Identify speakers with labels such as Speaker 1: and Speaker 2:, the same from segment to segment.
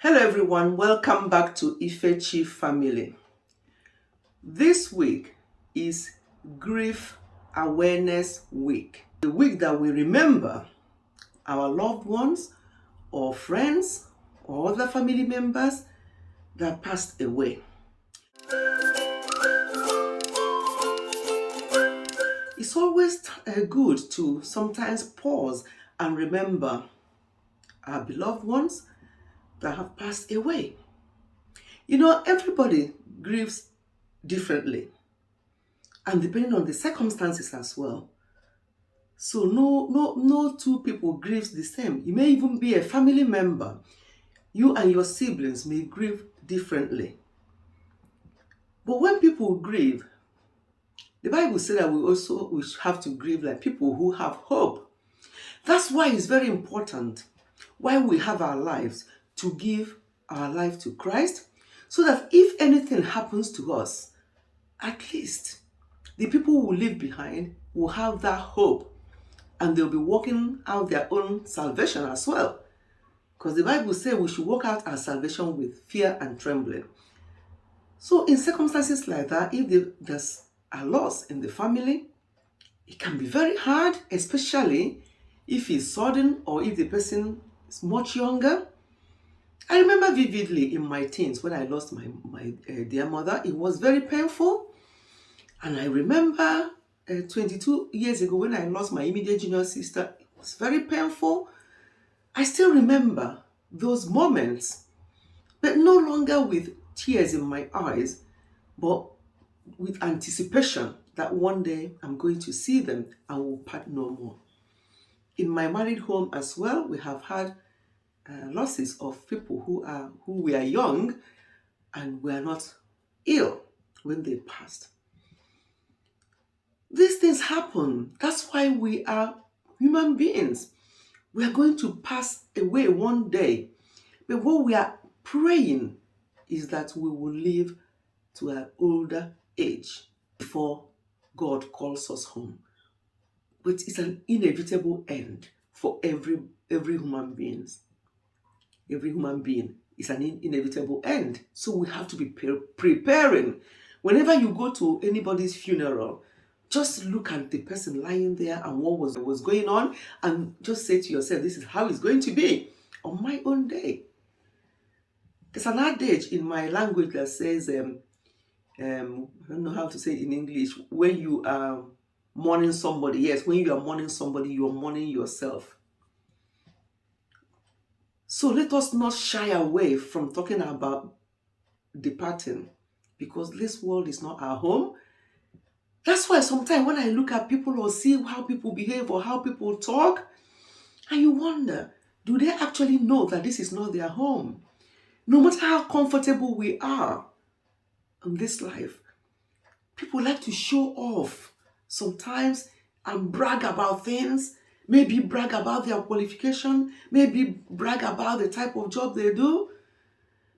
Speaker 1: Hello everyone, welcome back to Ifechi family. This week is Grief Awareness Week. The week that we remember our loved ones or friends or other family members that passed away. It's always good to sometimes pause and remember our beloved ones that have passed away. You know, everybody grieves differently and depending on the circumstances as well. So no two people grieves the same. You may even be a family member. You and your siblings may grieve differently. But when people grieve, the Bible says that we have to grieve like people who have hope. That's why it's very important while we have our lives to give our life to Christ, so that if anything happens to us, at least the people who live behind will have that hope and they'll be working out their own salvation as well. Because the Bible says we should work out our salvation with fear and trembling. So in circumstances like that, if there's a loss in the family, it can be very hard, especially if it's sudden or if the person is much younger. I remember vividly in my teens when I lost my dear mother. It was very painful. And I remember 22 years ago when I lost my immediate junior sister. It was very painful. I still remember those moments, but no longer with tears in my eyes, but with anticipation that one day I'm going to see them and we'll part no more. In my married home as well, we have had losses of people who were young and were not ill when they passed. These things happen. That's why we are human beings. We are going to pass away one day. But what we are praying is that we will live to an older age before God calls us home. But it's an inevitable end for every human being. Every human being is an inevitable end. So we have to be preparing. Whenever you go to anybody's funeral, just look at the person lying there and what was going on, and just say to yourself, this is how it's going to be on my own day. There's an adage in my language that says, I don't know how to say it in English, when you are mourning somebody, yes, when you are mourning somebody, you are mourning yourself. So let us not shy away from talking about departing, because this world is not our home. That's why sometimes when I look at people or see how people behave or how people talk, and you wonder, do they actually know that this is not their home? No matter how comfortable we are in this life, people like to show off sometimes and brag about things. Maybe brag about their qualification, maybe brag about the type of job they do.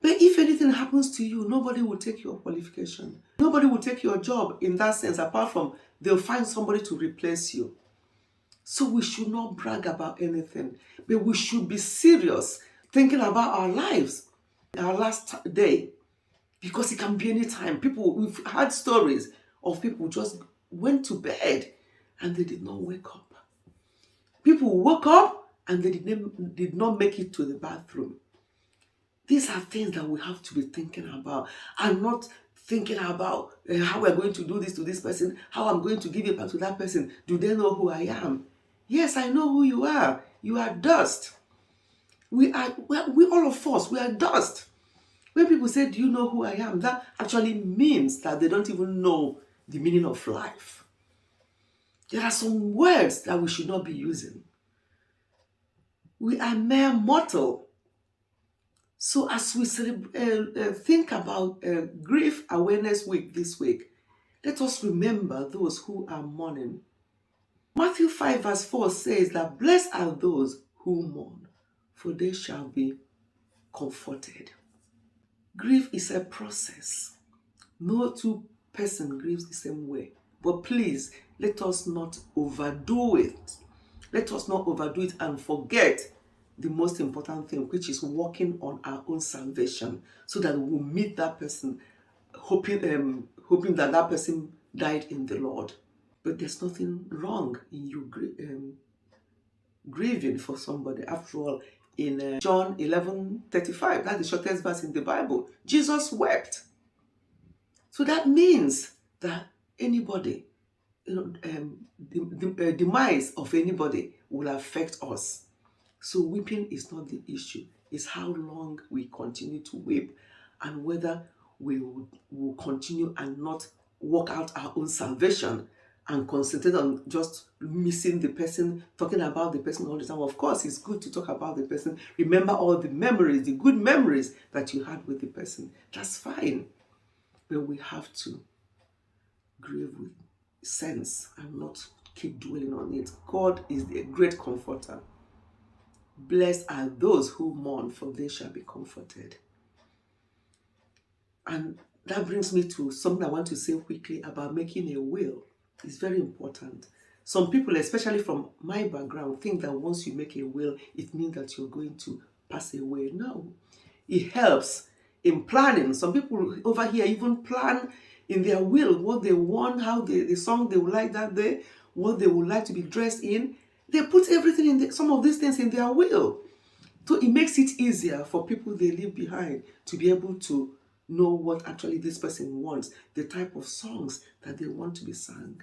Speaker 1: But if anything happens to you, nobody will take your qualification. Nobody will take your job in that sense, apart from they'll find somebody to replace you. So we should not brag about anything, but we should be serious thinking about our lives, our last day, because it can be any time. We've had stories of people just went to bed and they did not wake up. People woke up and they did not make it to the bathroom. These are things that we have to be thinking about, and not thinking about how we're going to do this to this person, how I'm going to give it back to that person. Do they know who I am? Yes, I know who you are. You are dust. We all of us, we are dust. When people say, do you know who I am? That actually means that they don't even know the meaning of life. There are some words that we should not be using. We are mere mortal. So as we think about Grief Awareness Week this week, let us remember those who are mourning. Matthew 5 verse 4 says that blessed are those who mourn, for they shall be comforted. Grief is a process. No two person grieves the same way. But please, let us not overdo it. Let us not overdo it and forget the most important thing, which is working on our own salvation, so that we'll meet that person, hoping that that person died in the Lord. But there's nothing wrong in you grieving for somebody. After all, in John 11:35, that's the shortest verse in the Bible, Jesus wept. So that means that anybody, the demise of anybody will affect us. So weeping is not the issue. It's how long we continue to weep, and whether we will continue and not work out our own salvation and concentrate on just missing the person, talking about the person all the time. Of course, it's good to talk about the person. Remember all the memories, the good memories that you had with the person. That's fine. But we have to grieve with sense and not keep dwelling on it. God is a great comforter. Blessed are those who mourn, for they shall be comforted. And that brings me to something I want to say quickly about making a will. It's very important. Some people, especially from my background, think that once you make a will, it means that you're going to pass away. No. It helps in planning. Some people over here even plan in their will what they want, how the song they would like that day, what they would like to be dressed in. They put everything in some of these things in their will. So it makes it easier for people they leave behind to be able to know what actually this person wants, the type of songs that they want to be sung,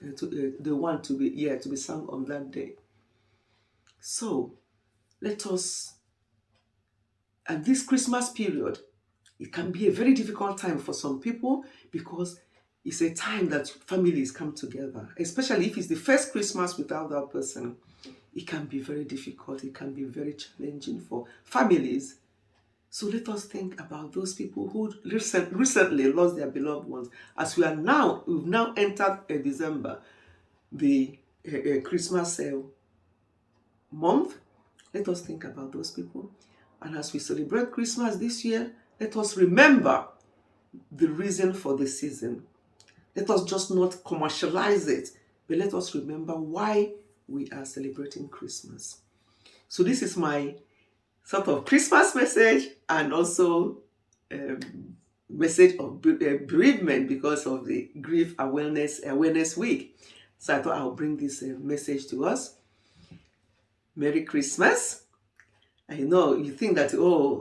Speaker 1: they want to be sung on that day. So let us, at this Christmas period, it can be a very difficult time for some people because it's a time that families come together, especially if it's the first Christmas without that person. It can be very difficult. It can be very challenging for families. So let us think about those people who recently lost their beloved ones. As we've now entered December, the Christmas month. Let us think about those people. And as we celebrate Christmas this year, let us remember the reason for the season. Let us just not commercialize it, but let us remember why we are celebrating Christmas. So this is my sort of Christmas message, and also message of bereavement because of the Grief Awareness Week. So I thought I'll bring this message to us. Merry Christmas. I know you think that,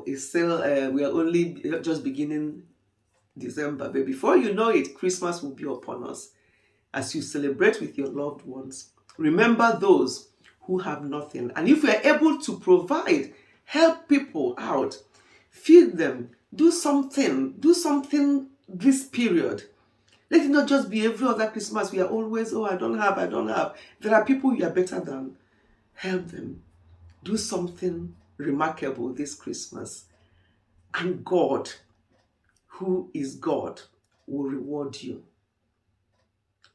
Speaker 1: it's still, we are only just beginning December, but before you know it, Christmas will be upon us. As you celebrate with your loved ones, remember those who have nothing. And if we are able to provide, help people out, feed them, do something this period. Let it not just be every other Christmas. We are always, I don't have. There are people you are better than. Help them. Do something remarkable this Christmas. And God, who is God, will reward you.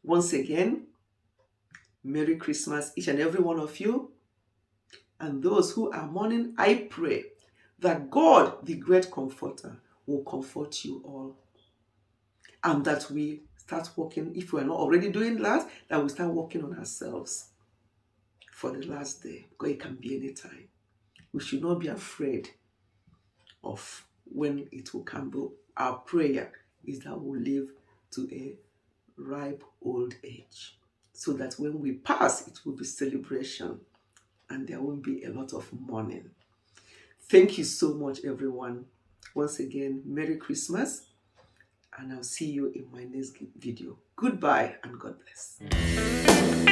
Speaker 1: Once again, Merry Christmas, each and every one of you. And those who are mourning, I pray that God, the great comforter, will comfort you all. And that we start working, if we are not already doing that we start working on ourselves for the last day. Because it can be any time. We should not be afraid of when it will come. But our prayer is that we'll live to a ripe old age, so that when we pass, it will be celebration and there won't be a lot of mourning. Thank you so much, everyone. Once again, Merry Christmas, and I'll see you in my next video. Goodbye and God bless.